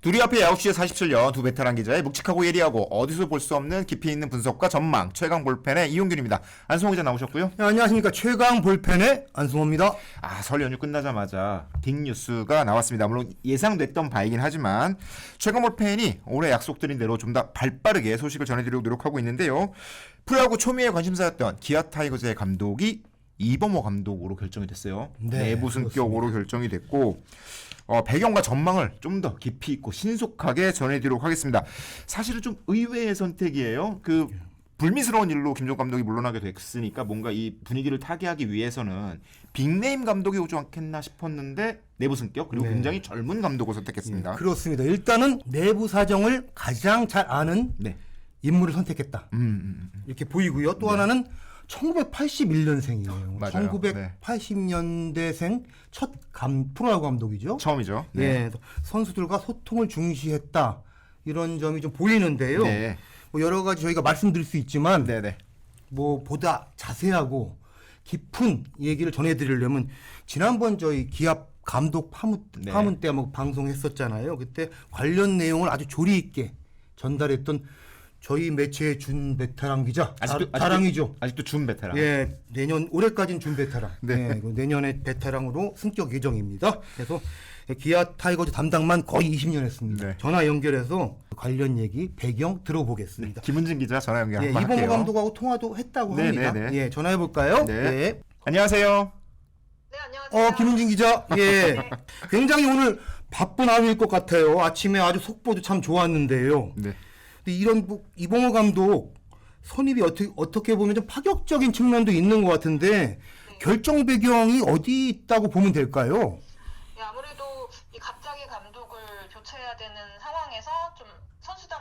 둘이 앞에 야구시에 47년 두 베테랑 기자의 묵직하고 예리하고 어디서 볼 수 없는 깊이 있는 분석과 전망 최강 볼펜의 이용균입니다. 안승호 기자 나오셨고요. 네, 안녕하십니까. 최강 볼펜의 안승호입니다. 설 연휴 끝나자마자 빅뉴스가 나왔습니다. 물론 예상됐던 바이긴 하지만 최강 볼펜이 올해 약속드린 대로 좀 더 발빠르게 소식을 전해드리려고 노력하고 있는데요. 프로야구 초미의 관심사였던 기아 타이거즈의 감독이 이범호 감독으로 결정이 됐어요. 네, 내부 승격으로 결정이 됐고 배경과 전망을 좀 더 깊이 있고 신속하게 전해드리도록 하겠습니다. 사실은 좀 의외의 선택이에요. 불미스러운 일로 김종국 감독이 물러나게 됐으니까 뭔가 이 분위기를 타개하기 위해서는 빅네임 감독이 오지 않겠나 싶었는데 내부 승격 그리고 굉장히 젊은 감독을 선택했습니다. 그렇습니다. 일단은 내부 사정을 가장 잘 아는 인물을 선택했다. 이렇게 보이고요. 또 하나는 1981년생이에요. 맞아요. 1980년대생 첫 프로야구 감독이죠. 처음이죠. 네. 선수들과 소통을 중시했다. 이런 점이 좀 보이는데요. 네. 뭐 여러 가지 저희가 말씀드릴 수 있지만 네네. 뭐 보다 자세하고 깊은 얘기를 전해드리려면 지난번 저희 기아 감독 파문 때 한번 방송했었잖아요. 그때 관련 내용을 아주 조리 있게 전달했던 저희 매체의 준 베테랑 기자 자랑이죠. 아직도 준 베테랑. 예, 올해까지는 준 베테랑. 네. 예, 내년에 베테랑으로 승격 예정입니다. 그래서 기아 타이거즈 담당만 거의 20년 했습니다. 네. 전화 연결해서 관련 얘기 배경 들어보겠습니다. 김은진 기자 전화 연결 예, 한번 이범호 할게요. 감독하고 통화도 했다고 네네네. 합니다. 예, 전화해 볼까요? 네. 안녕하세요. 네, 안녕하세요. 김은진 기자. 예. 굉장히 오늘 바쁜 하루일 것 같아요. 아침에 아주 속보도 참 좋았는데요. 네. 근데 이런 이범호 감독 선입이 어떻게 보면 좀 파격적인 측면도 있는 것 같은데 결정 배경이 어디 있다고 보면 될까요? 네, 아무래도 이 갑자기 감독을 교체해야 되는 상황에서 좀 선수단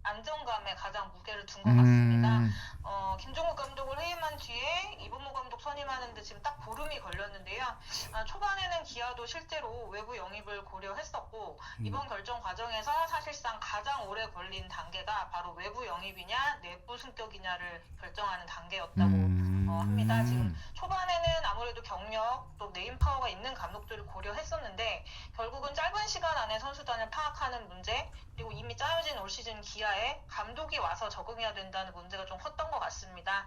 안정감에 가장 무게를 둔 것 같습니다. 김종국 감독을 해임한 뒤에 이범호 감독 선임하는데 지금 딱 보름이 걸렸는데요. 초반에는 기아도 실제로 외부 영입을 고려했었고 이번 결정 과정에서 사실상 가장 오래 걸린 단계가 바로 외부 영입이냐 내부 승격이냐를 결정하는 단계였다고 합니다. 지금 초반에는 아무래도 경력 또 네임 파워가 있는 감독들을 고려했었는데 결국은 짧은 시간 안에 선수단을 파악하는 문제 그리고 이미 짜여진 올 시즌 기아에 감독이 와서 적응해야 된다는 문제가 좀 컸던 것 같습니다.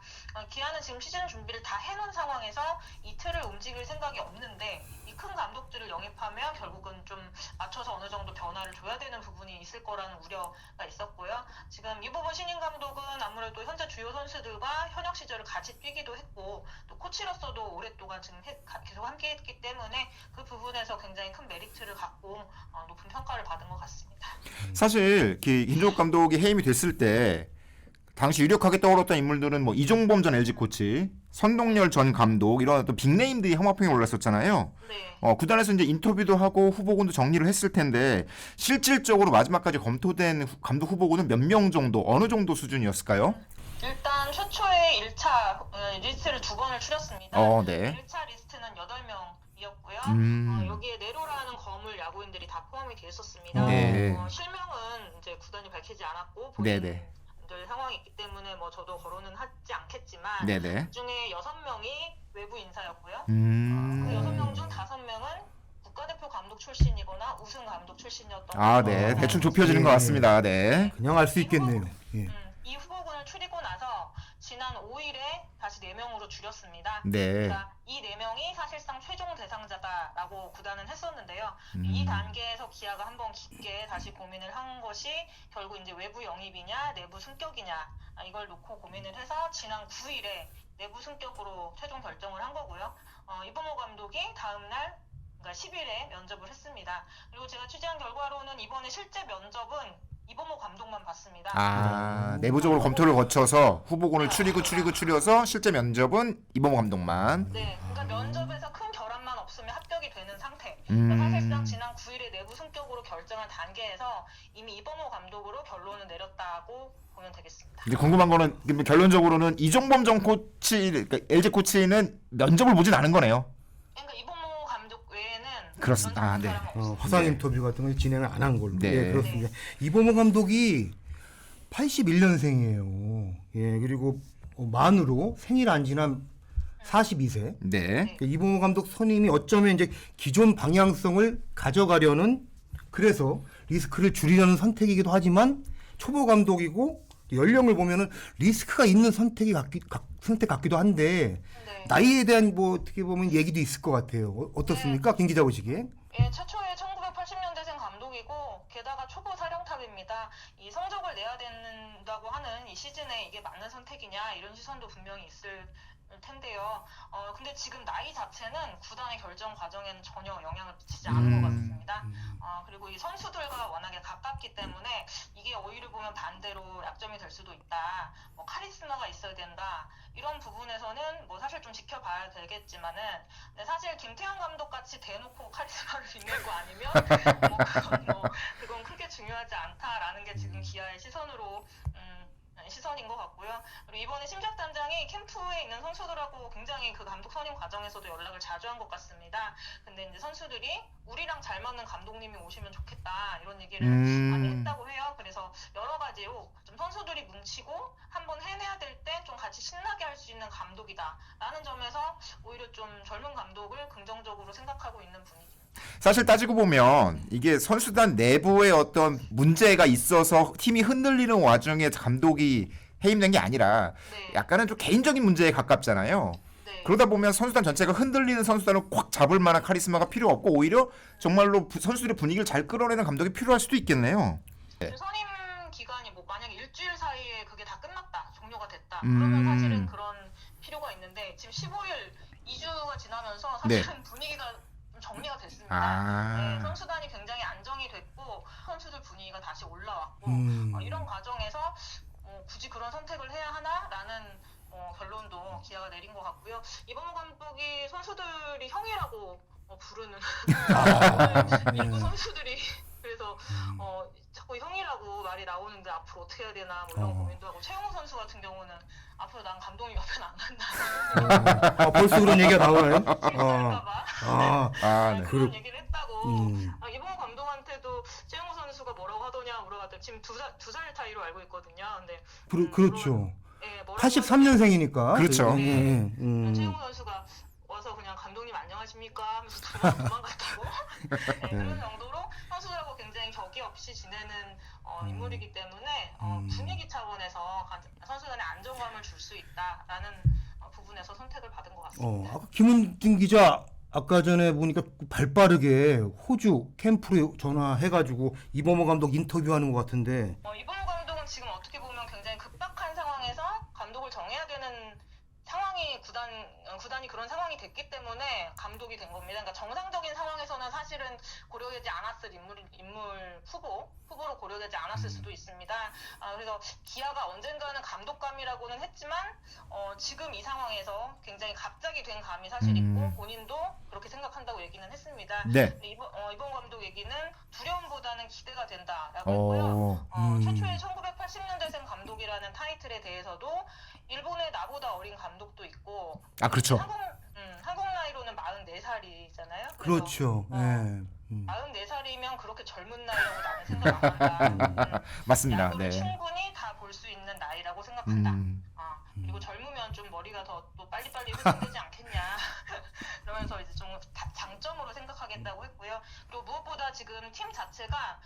기아는 지금 시즌 준비를 다 해놓은 상황에서 이틀을 움직일 생각이 없는데 이 큰 감독들을 영입하면 결국은 좀 맞춰서 어느 정도 변화를 줘야 되는 부분이 있을 거라는 우려가 있었고요. 지금 이범호 신인 감독은 아무래도 현재 주요 선수들과 현역 시절을 같이 뛰기도 했고 또 코치로서도 오랫동안 지금 계속 함께했기 때문에 그 부분에서 굉장히 큰 메리트를 갖고 높은 평가를 받은 것 같습니다. 사실 김종국 감독이 해임이 됐을 때 당시 유력하게 떠올랐던 인물들은 뭐 이종범 전 LG 코치, 선동열 전 감독 이런 어떤 빅네임들이 혐오평에 올랐었잖아요. 네. 구단에서 이제 인터뷰도 하고 후보군도 정리를 했을 텐데 실질적으로 마지막까지 검토된 감독 후보군은 몇 명 정도, 어느 정도 수준이었을까요? 일단 최초의 1차 리스트를 2번을 추렸습니다. 네. 1차 리스트는 8명이었고요. 여기에 네로라는 거물 야구인들이 다 포함이 되어 있었습니다. 네. 실명은 이제 구단이 밝히지 않았고 네네. 본인들 상황이 있기 때문에 뭐 저도 거론은 하지 않겠지만 네네. 그중에 6명이 외부 인사였고요. 그 음. 6명 중 5명은 국가대표 감독 출신이거나 우승 감독 출신이었던 네. 거죠. 대충 좁혀지는 것 같습니다. 네. 그냥 알 수 있겠네요. 예. 이 후보군을 추리고 나서 지난 5일에 다시 4명으로 줄였습니다. 네. 그러니까 이 4명이 사실상 최종 대상자다라고 구단은 했었는데요. 이 단계에서 기아가 한번 깊게 다시 고민을 한 것이 결국 이제 외부 영입이냐 내부 승격이냐 이걸 놓고 고민을 해서 지난 9일에 내부 승격으로 최종 결정을 한 거고요. 이범호 감독이 다음 날 그러니까 10일에 면접을 했습니다. 그리고 제가 취재한 결과로는 이번에 실제 면접은 이범호 감독만 봤습니다. 내부적으로 검토를 거쳐서 후보군을 추려서 실제 면접은 이범호 감독만. 네, 그러니까 면접에서 큰 결함만 없으면 합격이 되는 상태. 그러니까 사실상 지난 9일에 내부 승격으로 결정한 단계에서 이미 이범호 감독으로 결론을 내렸다고 보면 되겠습니다. 이제 궁금한 거는 결론적으로는 이종범 전 코치, 그러니까 LG 코치는 면접을 보진 않은 거네요. 그러니까 이범호 감독 외에는 그렇습니다. 면접한 사람은 없습니다. 화상 인터뷰 같은 걸 진행을 안 한 걸로. 네. 예, 그렇습니다. 이범호 감독이 81년생이에요. 예, 그리고 만으로 생일 안 지난 42세. 네. 이범호 감독 선임이 어쩌면 이제 기존 방향성을 가져가려는 그래서 리스크를 줄이려는 선택이기도 하지만 초보 감독이고 연령을 보면은 리스크가 있는 선택 같기도 한데 네. 나이에 대한 뭐 어떻게 보면 얘기도 있을 것 같아요. 어떻습니까, 김 기자 보시기에? 예, 최초의 1980년대생 감독이고 게다가 초보 사령탑입니다. 이 성적을 내야 된다고 하는 이 시즌에 이게 맞는 선택이냐 이런 시선도 분명히 있을 텐데요. 근데 지금 나이 자체는 구단의 결정 과정에는 전혀 영향을 미치지 않은 것 같습니다. 그리고 이 선수들과 워낙에 가깝기 때문에 이게 오히려 보면 반대로 약점이 될 수도 있다. 뭐 카리스마가 있어야 된다. 이런 부분에서는 뭐 사실 좀 지켜봐야 되겠지만은 근데 사실 김태형 감독 같이 대놓고 카리스마를 빛내고 아니면 그건 크게 중요하지 않다라는 게 지금 기아의 시선인 것 같고요. 그리고 이번에 심작 단장이 캠프에 있는 선수들하고 굉장히 그 감독 선임 과정에서도 연락을 자주 한 것 같습니다. 근데 이제 선수들이 우리랑 잘 맞는 감독님이 오시면 좋겠다 이런 얘기를 많이 했다고 해요. 그래서 여러 가지로 좀 선수들이 뭉치고 한번 해내야 될 때 좀 같이 신나게 할 수 있는 감독이다라는 점에서 오히려 좀 젊은 감독을 긍정적으로 생각하고 있는 분위기. 사실 따지고 보면 이게 선수단 내부에 어떤 문제가 있어서 팀이 흔들리는 와중에 감독이 해임된 게 아니라 네. 약간은 좀 개인적인 문제에 가깝잖아요. 네. 그러다 보면 선수단 전체가 흔들리는 선수단을 꽉 잡을 만한 카리스마가 필요 없고 오히려 정말로 선수들의 분위기를 잘 끌어내는 감독이 필요할 수도 있겠네요. 선임 기간이 뭐 만약에 일주일 사이에 그게 다 끝났다, 종료가 됐다. 그러면 사실은 그런 필요가 있는데 지금 15일 2주가 지나면서 사실은 분위기가 좀 정리가 됐습니다. 네, 선수단이 굉장히 안정이 됐고 선수들 분위기가 다시 올라왔고 이런 과정에서 굳이 그런 선택을 해야 하나라는 결론도 기아가 내린 것 같고요. 이범호 감독이 선수들이 형이라고 부르는 일부 선수들이 그래서 자꾸 형이라고 말이 나오는데 앞으로 어떻게 해야 되나 뭐 이런 고민도 하고 최영호 선수 같은 경우는 앞으로 난 감독님 옆에는 안 간다. 벌써 그런 얘기가 나오나요? 네, 그런 얘기를 했다고. 이범호 감독한테도 최영호 선수가 뭐라고 하더냐 물어봤더니 지금 두 살 차이로 알고 있거든요. 근데 그렇죠. 네, 83년생이니까. 그렇죠. 최영호 선수가 와서 그냥 감독님 안녕하십니까 하면서 도망갔다고. 네, 그런 정도로 선수들하고 굉장히 격이 없이 지내는 인물이기 때문에 분위기 차원에서 선수단에 안정감을 줄 수 있다라는 부분에서 선택을 받은 것 같습니다. 아까 김은진 기자 아까 전에 보니까 발빠르게 호주 캠프로 전화해가지고 이범호 감독 인터뷰하는 것 같은데. 이범호 감독은 지금 어떻게 보면 굉장히 급박한 상황에서 감독을 정해야 되는 상황이 구단이 그런 상황이 됐기 때문에 감독이 된 겁니다. 그러니까 정상적인 상황에서는 사실은 고려되지 않았을 인물 후보로 고려되지 않았을 수도 있습니다. 그래서 기아가 언젠가는 감독감이라고는 했지만 지금 이 상황에서 굉장히 갑자기 된 감이 사실 있고 본인도 그렇게 생각한다고 얘기는 했습니다. 네. 이번 감독 얘기는 두려움보다는 기대가 된다라고 했고요. 최초의 1980년대생 감독이라는 타이틀에 대해서도 일본의 나보다 어린 감독도 있고 그렇죠. 한국 나이로는 44살이잖아요. 그렇죠. 44살이면 그렇게 젊은 나이라고 나는 생각 안 한다. 맞습니다. 야구를 네. 충분히 다 볼 수 있는 나이라고 생각한다. 그리고 젊으면 좀 머리가 또 빨리빨리 회전되지 않겠냐. 그러면서 이제 좀 장점으로 생각하겠다고 했고요. 또 무엇보다 지금 팀 자체가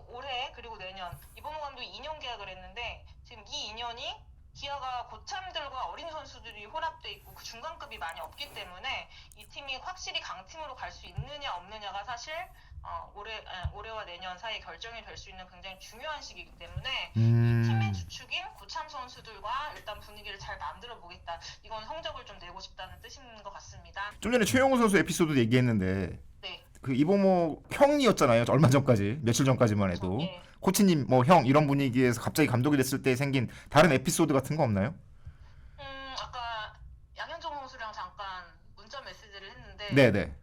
올해 그리고 내년 이범호 감독이 2년 계약을 했는데 지금 이 2년이 기아가 고참들과 어린 선수들이 혼합돼 있고 그 중간급이 많이 없기 때문에 이 팀이 확실히 강팀으로 갈 수 있느냐 없느냐가 사실 올해와 내년 사이에 결정이 될 수 있는 굉장히 중요한 시기이기 때문에 이 팀의 주축인 고참 선수들과 일단 분위기를 잘 만들어 보겠다. 이건 성적을 좀 내고 싶다는 뜻인 것 같습니다. 좀 전에 최영호 선수 에피소드 얘기했는데 네. 그 이범호 형이었잖아요. 얼마 전까지 며칠 전까지만 해도 네. 코치님 뭐 형 이런 분위기에서 갑자기 감독이 됐을 때 생긴 다른 에피소드 같은 거 없나요? 아까 양현종 선수랑 잠깐 문자 메시지를 했는데 네네.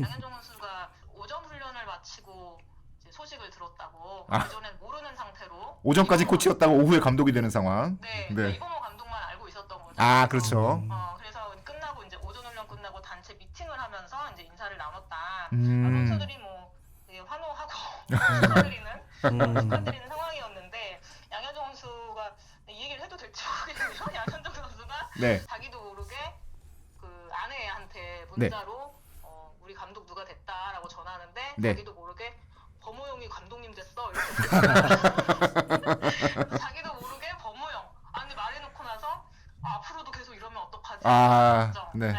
양현종 선수가 오전 훈련을 마치고 이제 소식을 들었다고 그전엔 모르는 상태로 오전까지 코치였다고 오후에 감독이 되는 상황. 네. 이범호 감독만 알고 있었던 거죠. 그렇죠. 그래서 끝나고 이제 오전 훈련 끝나고 단체 미팅을 하면서 이제 인사를 나눴다. 선수들이 뭐 되게 환호하고 축하드리는 상황이었는데 양현종 선수가 이 얘기를 해도 될지 모르겠네요. 양현종 선수가 네. 자기도 모르게 그 아내한테 문자로 우리 감독 누가 됐다라고 전하는데 네. 자기도 모르게 범호 형이 감독님 자기도 모르게 범호형. 아니 말해놓고 나서 앞으로도 계속 이러면 어떡하지? 아, 그죠? 네.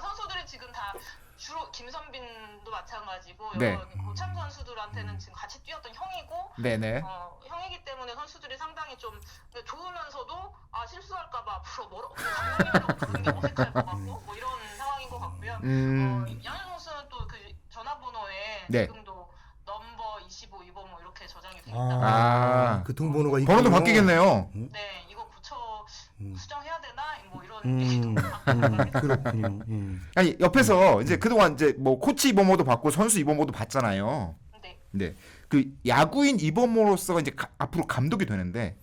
선수들이 지금 다 주로 김선빈도 마찬가지고 네. 여러 고참 선수들한테는 지금 같이 뛰었던 형이고 네네. 형이기 때문에 선수들이 상당히 좀 좋으면서도 실수할까봐 앞으로 감독님이라고 부르는 게 어색할 것 같고 뭐 이런 상황인 것 같고요. 양현 선수는 또 그 전화번호에 네. 지금도 넘버 25, 2번 뭐 이렇게 저장이 돼 있다. 아. 그 등번호가 번호도 있군요. 바뀌겠네요. 네, 이거 고쳐 수정해야 되나? 뭐 이런 얘기도 그렇군요. 아니 옆에서 이제 그동안 이제 뭐 코치 이범호도 받고 선수 이범호도 받잖아요. 네. 네. 그 야구인 이범호로서 이제 앞으로 감독이 되는데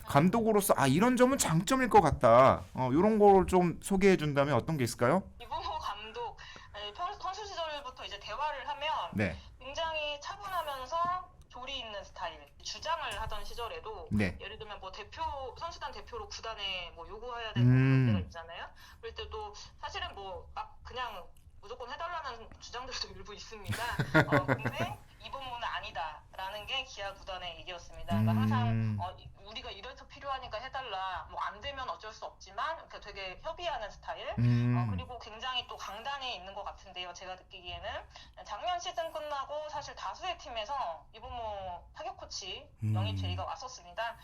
감독으로서 이런 점은 장점일 것 같다. 이런 걸 좀 소개해 준다면 어떤 게 있을까요? 이범호 감독 선수 시절부터 이제 대화를 하면 네. 굉장히 차분하면서 조리 있는 스타일. 주장을 하던 시절에도 네. 예를 들면 뭐 선수단 대표로 구단에 뭐 요구해야 되는 그런 때가 있잖아요. 그럴 때도 사실은 뭐 막 그냥 무조건 해달라는 주장들도 일부 있습니다. 근데 이범호는 아니다라는 게 기아 구단의 얘기였습니다. 그러니까 항상 우리가 이래서 필요하니까 해달라. 뭐 안 되면 어쩔 수 없지만 그러니까 되게 협의하는 스타일. 그리고 굉장히 또 강단에 있는 것 같은데요. 제가 느끼기에는 작년 시즌 끝나고 사실 다수의 팀에서 이범호 타격 코치 영입 제의가 왔었습니다.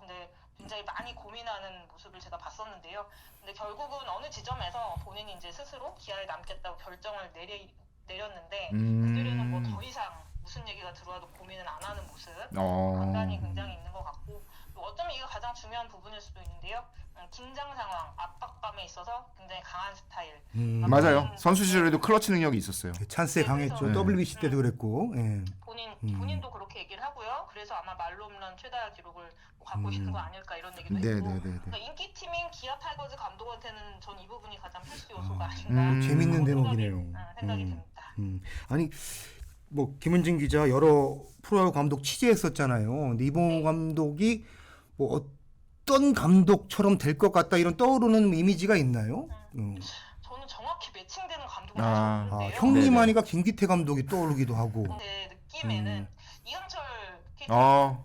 근데 굉장히 많이 고민하는 모습을 제가 봤었는데요. 근데 결국은 어느 지점에서 본인이 이제 스스로 기아에 남겠다고 결정을 내렸는데 그들에는 뭐 더 이상 무슨 얘기가 들어와도 고민을 안 하는 모습 강단이 굉장히 있는 것 같고 또 어쩌면 이게 가장 중요한 부분일 수도 있는데요. 긴장 상황, 압박감에 있어서 굉장히 강한 스타일. 맞아요. 선수 시절에도 클러치 능력이 있었어요. 찬스에 강했죠. 그래서, WBC 때도 그랬고. 예. 본인도 그렇게 얘기를 하고요. 그래서 아마 말로 홈런 최다 기록을 갖고 있는 거 아닐까 이런 얘기도 네, 있고. 네, 네, 네. 그러니까 인기팀인 기아 타이거즈 감독한테는 전 이 부분이 가장 필수 요소가 아닌가. 재밌는 그런 대목이네요. 생각이 듭니다. 아니 뭐 김은진 기자 여러 프로야구 감독 취재했었잖아요. 근데 이봉호 감독이 뭐 어떤 감독처럼 될 것 같다 이런 떠오르는 이미지가 있나요? 저는 정확히 매칭되는 감독을 잘 모르는데요. 형님 네네. 하니까 김기태 감독이 떠오르기도 하고. 제 느낌에는 이강철 캐릭터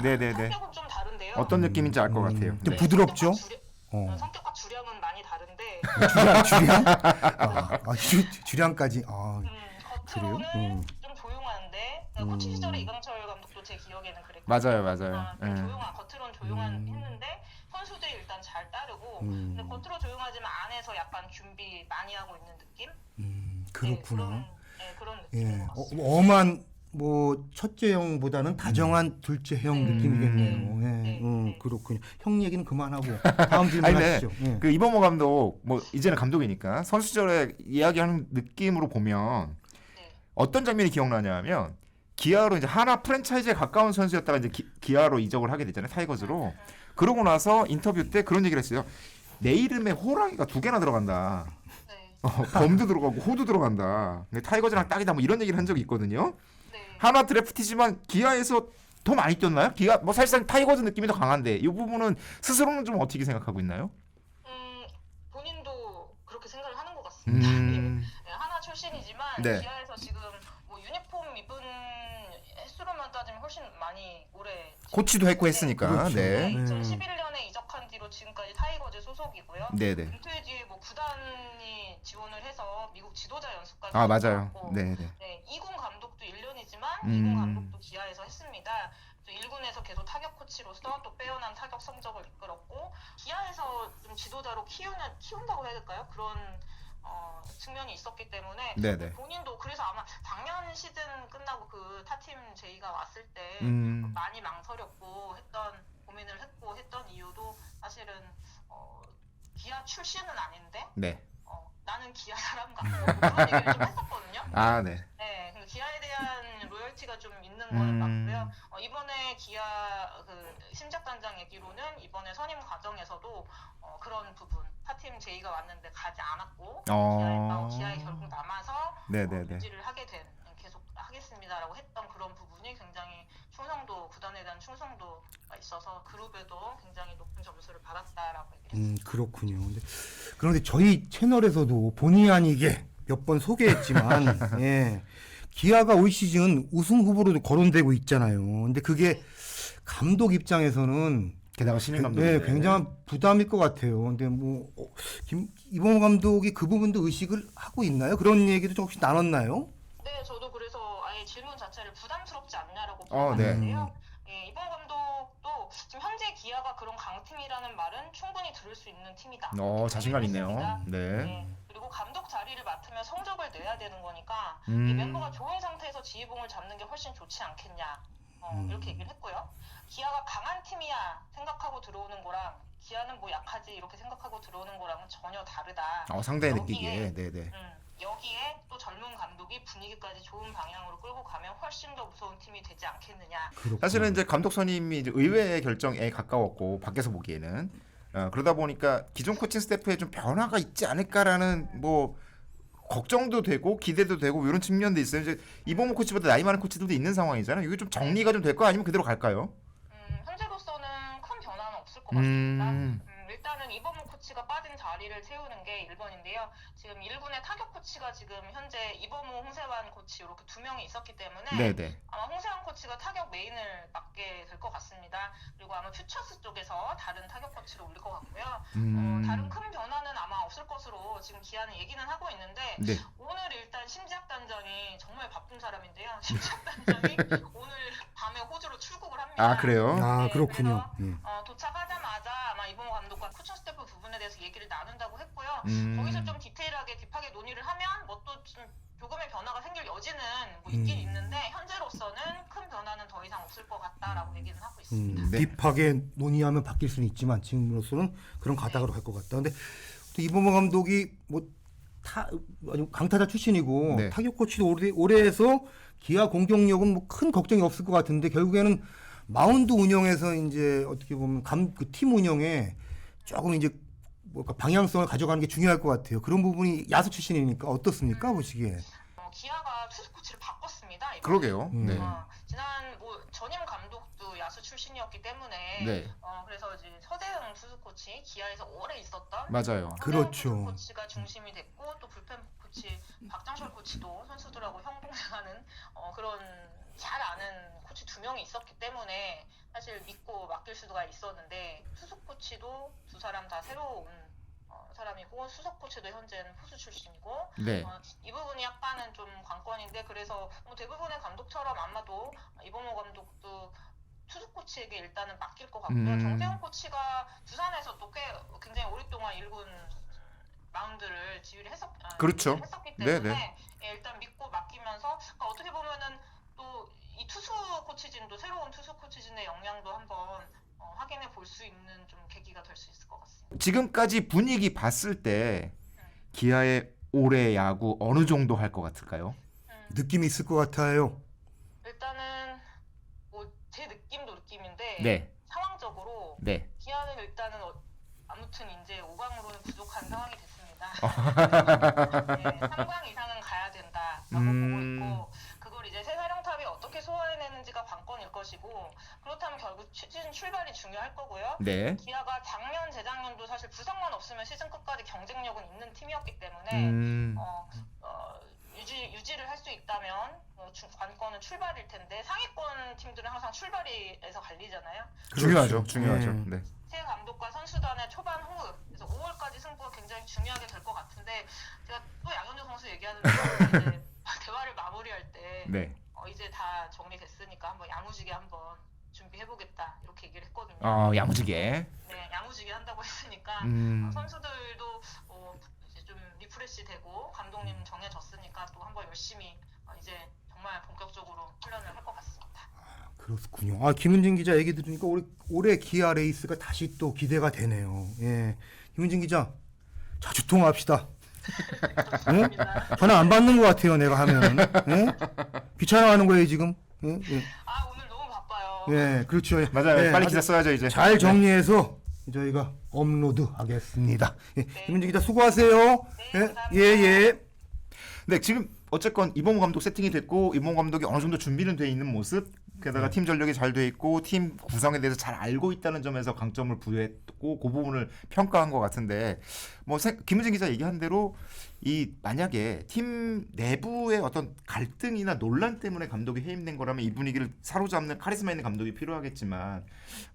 네네네. 성격은 좀 다른데요. 어떤 느낌인지 알 것 같아요. 좀 네. 부드럽죠? 성격과 주량은 많이 다른데 주량? 주량까지. 겉으로는 그래요? 좀 조용한데 코치 시절에 이강철 감독도 제 기억에는 그랬거든요. 맞아요. 좀 조용한 겉으로는 조용한 했는데 선수들이 일단 잘 따르고 근데 겉으로 조용하지만 안에서 약간 준비 많이 하고 있는 느낌? 그렇구나. 그런 느낌인 예. 것 같습니다. 엄한 뭐 첫째 형보다는 다정한 둘째 형 느낌이겠네요. 예. 네. 그렇군요. 형 얘기는 그만하고 다음 질문 아니, 네. 하시죠. 예. 그 이범호 감독 뭐 이제는 감독이니까 선수 시절에 이야기하는 느낌으로 보면 네. 어떤 장면이 기억나냐면 기아로 이제 하나 프랜차이즈에 가까운 선수였다가 이제 기아로 이적을 하게 됐잖아요. 타이거즈로. 그러고 나서 인터뷰 때 그런 얘기를 했어요. 내 이름에 호랑이가 2개나 들어간다. 네. 범도 들어가고 호도 들어간다. 타이거즈랑 딱이다 뭐 이런 얘기를 한 적이 있거든요. 네. 하나 드래프트지만 기아에서 더 많이 뛰었나요? 기아 뭐 사실상 타이거즈 느낌이 더 강한데 이 부분은 스스로는 좀 어떻게 생각하고 있나요? 본인도 그렇게 생각을 하는 것 같습니다. 네, 하나 출신이지만 네. 기아에서 지금 뭐 유니폼 입은 횟수로만 따지면 훨씬 많이 오래 코치도 했고 했으니까. 그렇죠. 네. 2011년에 이적한 뒤로 지금까지 타이거즈 소속이고요. 네네. 은퇴 뒤에 뭐 구단이 지원을 해서 미국 지도자 연수까지 맞아요. 갔고, 네네. 네, 2군 감독도 1년이지만 2군 감독도 기아에서 했습니다. 1군에서 계속 타격 코치로서 또 빼어난 타격 성적을 이끌었고 기아에서 좀 지도자로 키운다고 해야 될까요? 그런 측면이 있었기 때문에 네네. 본인도 그래서 아마 작년 시즌 끝나고 그 타팀 제의가 왔을 때 많이 망설였고 고민을 했던 이유도 사실은 기아 출신은 아닌데 네. 나는 기아 사람 같고 그런 얘기를 좀 했었거든요. 네. 네, 그러니까 기아에 대한 로열티가 좀 있는 거는 맞고요. 이번에 기아 그 심작단장 얘기로는 이번에 선임 과정에서도 그런 부분 타팀 제의가 왔는데 가지 않았고 기아에 결국 남아서 네네네. 유지를 하게 된 계속 하겠습니다라고 했던 그런 부분이 굉장히 구단에 대한 충성도가 있어서 그룹에도 굉장히 높은 점수를 받았다라고 얘기했습니다. 그렇군요. 그런데 저희 채널에서도 본의 아니게 몇 번 소개했지만 예. 기아가 올 시즌 우승 후보로 거론되고 있잖아요. 근데 그게 감독 입장에서는 게다가 신인 감독. 네, 굉장한 부담일 것 같아요. 근데 뭐 이범호 감독이 그 부분도 의식을 하고 있나요? 그런 얘기도 조금씩 나눴나요? 네, 저도 그래서 아예 질문 자체를 부담스럽지 않냐라고 네. 물어봤는데요. 예, 이번 감독도 지금 현재 기아가 그런 강팀이라는 말은 충분히 들을 수 있는 팀이다. 자신감 있네요. 했습니다. 네. 네, 그리고 감독 자리를 맡으면 성적을 내야 되는 거니까 이 음. 멤버가 좋은 상태에서 지휘봉을 잡는 게 훨씬 좋지 않겠냐. 이렇게 얘기를 했고요. 기아가 강한 팀이야 생각하고 들어오는 거랑 기아는 뭐 약하지 이렇게 생각하고 들어오는 거랑은 전혀 다르다. 상대에 여기에, 느끼기에. 네네. 여기에 또 젊은 감독이 분위기까지 좋은 방향으로 끌고 가면 훨씬 더 무서운 팀이 되지 않겠느냐. 사실은 이제 감독 선임이 이제 의회 결정에 가까웠고 밖에서 보기에는 그러다 보니까 기존 코칭 스태프에 좀 변화가 있지 않을까라는 뭐 걱정도 되고 기대도 되고 이런 측면도 있어요. 이제 이범호 코치보다 나이 많은 코치들도 있는 상황이잖아요. 이게 좀 정리가 좀 될까 아니면 그대로 갈까요? 현재로서는 큰 변화는 없을 것 같습니다. 음. 일단은 이범호 코치가 빠진 자리를 채우는 게 1번인데요. 지금 1군의 타격 코치가 지금 현재 이범호, 홍세환 코치 이렇게 두 명이 있었기 때문에 네네. 아마 홍세환 코치가 타격 메인을 맡게 될 것 같습니다. 그리고 아마 퓨처스 쪽에서 다른 타격 코치를 올릴 것 같고요. 다른 큰 변화는 아마 없을 것으로 지금 기아는 얘기는 하고 있는데 네. 오늘 일단 심지학 단장이 정말 바쁜 사람인데요. 심지학 단장이 오늘 밤에 호주로 출국을 합니다. 그래요? 네, 그렇군요. 그래서, 도착하자마자 아마 이범호 감독과 코칭 스태프 부분에 대해서 얘기를 나눈다고 했고요. 거기서 좀 디테일하게 딥하게 논의를 하면 뭐 또 좀 조금의 변화가 생길 여지는 뭐 있긴 있는데 현재로서는 큰 변화는 더 이상 없을 것 같다라고 얘기는 하고 있습니다. 네. 딥하게 논의하면 바뀔 수는 있지만 지금으로서는 그런 가닥으로 갈 것 같다. 근데 또 이범호 감독이 강타자 출신이고 네. 타격 코치도 오래 해서 기아 공격력은 뭐 큰 걱정이 없을 것 같은데 결국에는 마운드 운영에서 이제 어떻게 보면 그 팀 운영에 조금 이제 뭔가 방향성을 가져가는 게 중요할 것 같아요. 그런 부분이 야수 출신이니까 어떻습니까 보시기에? 기아가 투수 코치를 바꿨습니다. 이번에. 그러게요. 네. 지난 뭐 전임 감독도 야수 출신이었기 때문에 네. 그래서 이제 서대흥 투수 코치 기아에서 오래 있었던 맞아요. 그렇죠. 투수 코치가 중심이 됐고 또 불펜 코치 박장철 코치도 선수들하고 형동생하는 그런 잘 아는 코치 두 명이 있었기 때문에 사실 믿고 맡길 수가 있었는데 투수 코치도 두 사람 다 새로 온 사람이고 수석 코치도 현재는 포수 출신이고 네. 이 부분이 약간은 좀 관건인데 그래서 뭐 대부분의 감독처럼 아마도 이범호 감독도 투수 코치에게 일단은 맡길 것 같고요. 정세훈 코치가 두산에서 또 꽤 굉장히 오랫동안 1군 마운드를 지휘를 그렇죠. 했었기 때문에 네네. 일단 믿고 맡기면서 그러니까 어떻게 보면은 또 이 투수 코치진도 새로운 투수 코치진의 역량도 한번 확인해 볼 수 있는 좀 계기가 될 수 있을 것 같습니다. 지금까지 분위기 봤을 때 기아의 올해 야구 어느 정도 할 것 같을까요? 느낌이 있을 것 같아요. 일단은 뭐 제 느낌도 느낌인데 네. 상황적으로 네. 기아는 일단은 아무튼 이제 5강으로는 부족한 상황이 됐습니다. 네, 3강 이상은 가야 된다라고 보고 있고 그걸 이제 새 사령탑이 어떻게 소화해내는지가 관건일 것이고 그렇다면 결국 시즌 출발이 중요할 거고요. 네. 기아가 작년, 재작년도 사실 부상만 없으면 시즌 끝까지 경쟁력은 있는 팀이었기 때문에 유지를 할 수 있다면 관건은 출발일 텐데 상위권 팀들은 항상 출발에서 갈리잖아요. 중요하죠. 중요하죠. 네. 새 감독과 선수단의 초반 호흡 그래서 5월까지 승부가 굉장히 중요하게 될 것 같은데 제가 또 양현종 선수 얘기하는데 이제 대화를 마무리할 때 네. 이제 다 정리됐으니까 한번 야무지게 한번 준비해보겠다 이렇게 얘기를 했거든요. 야무지게. 네, 야무지게 한다고 했으니까 선수들도 이제 좀 리프레시되고 감독님 정해졌으니까 또 한번 열심히 이제 정말 본격적으로 훈련을 할 것 같습니다. 그렇군요. 김은진 기자 얘기 들으니까 올해 기아 레이스가 다시 또 기대가 되네요. 예, 김은진 기자 자주 통화합시다. 좋습니다. 전화 안 받는 것 같아요, 내가 하면은. 예? 귀찮아하는 거예요 지금. 예? 예. 오늘 너무 바빠요. 예, 그렇죠. 예. 맞아요. 예, 빨리 아주 기사 써야죠 이제. 잘 정리해서 저희가 업로드하겠습니다. 예, 김은진 기자 수고하세요. 네, 예, 감사합니다. 예, 예. 네, 지금 어쨌건 이범호 감독 세팅이 됐고 이범호 감독이 어느 정도 준비는 돼 있는 모습. 게다가 팀 전력이 잘 돼 있고 팀 구성에 대해서 잘 알고 있다는 점에서 강점을 부여했고 그 부분을 평가한 것 같은데 뭐 김은진 기자 얘기한 대로 이 만약에 팀 내부의 어떤 갈등이나 논란 때문에 감독이 해임된 거라면 이 분위기를 사로잡는 카리스마 있는 감독이 필요하겠지만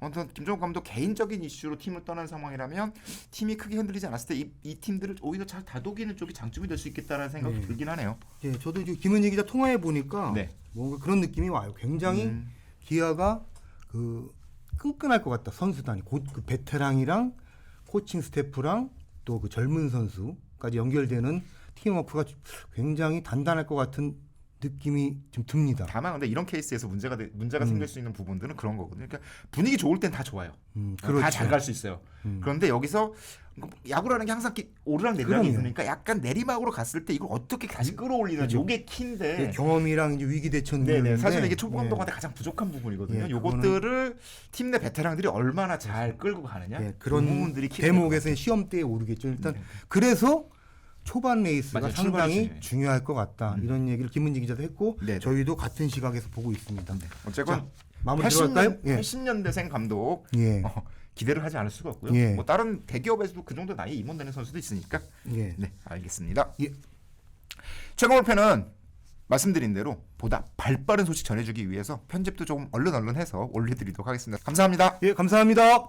어떤 김종국 감독 개인적인 이슈로 팀을 떠난 상황이라면 팀이 크게 흔들리지 않았을 때 이 팀들을 오히려 잘 다독이는 쪽이 장점이 될 수 있겠다라는 생각이 들긴 하네요. 예, 저도 이제 김은희 기자 통화해 보니까 네. 뭔가 그런 느낌이 와요. 굉장히 기아가 그 끈끈할 것 같다. 선수단이 곧 그 베테랑이랑 코칭 스태프랑 또 그 젊은 선수까지 연결되는 팀워크가 굉장히 단단할 것 같은 느낌이 좀 듭니다. 다만 근데 이런 케이스에서 문제가 생길 수 있는 부분들은 그런 거거든요. 그러니까 분위기 좋을 땐 다 좋아요. 그렇죠. 다 잘 갈 수 있어요. 그런데 여기서 야구라는 게 항상 오르락 내리락이 그럼요. 있으니까 약간 내리막으로 갔을 때 이걸 어떻게 다시 끌어올리는 요게 키인데. 예, 경험이랑 이제 위기 대처 네네. 능력인데 사실 이게 초보 감독한테 가장 부족한 부분이거든요. 예, 요것들을 팀 내 베테랑들이 얼마나 잘 끌고 가느냐. 예, 그 그런 부분들이 키 대목에서는 시험대에 오르겠죠. 일단 그래서 초반 레이스가 맞아요. 상당히 출발이 중요해요. 중요할 것 같다. 이런 얘기를 김은지 기자도 했고 네네. 저희도 같은 시각에서 보고 있습니다. 어쨌건 자, 마무리 들어갈까요? 예. 80년대생 감독 예. 기대를 하지 않을 수가 없고요. 예. 뭐 다른 대기업에서도 그 정도 나이 임원되는 선수도 있으니까. 예. 네, 알겠습니다. 예. 최강 올펜은 말씀드린 대로 보다 발빠른 소식 전해주기 위해서 편집도 조금 얼른 해서 올려드리도록 하겠습니다. 감사합니다. 예, 감사합니다.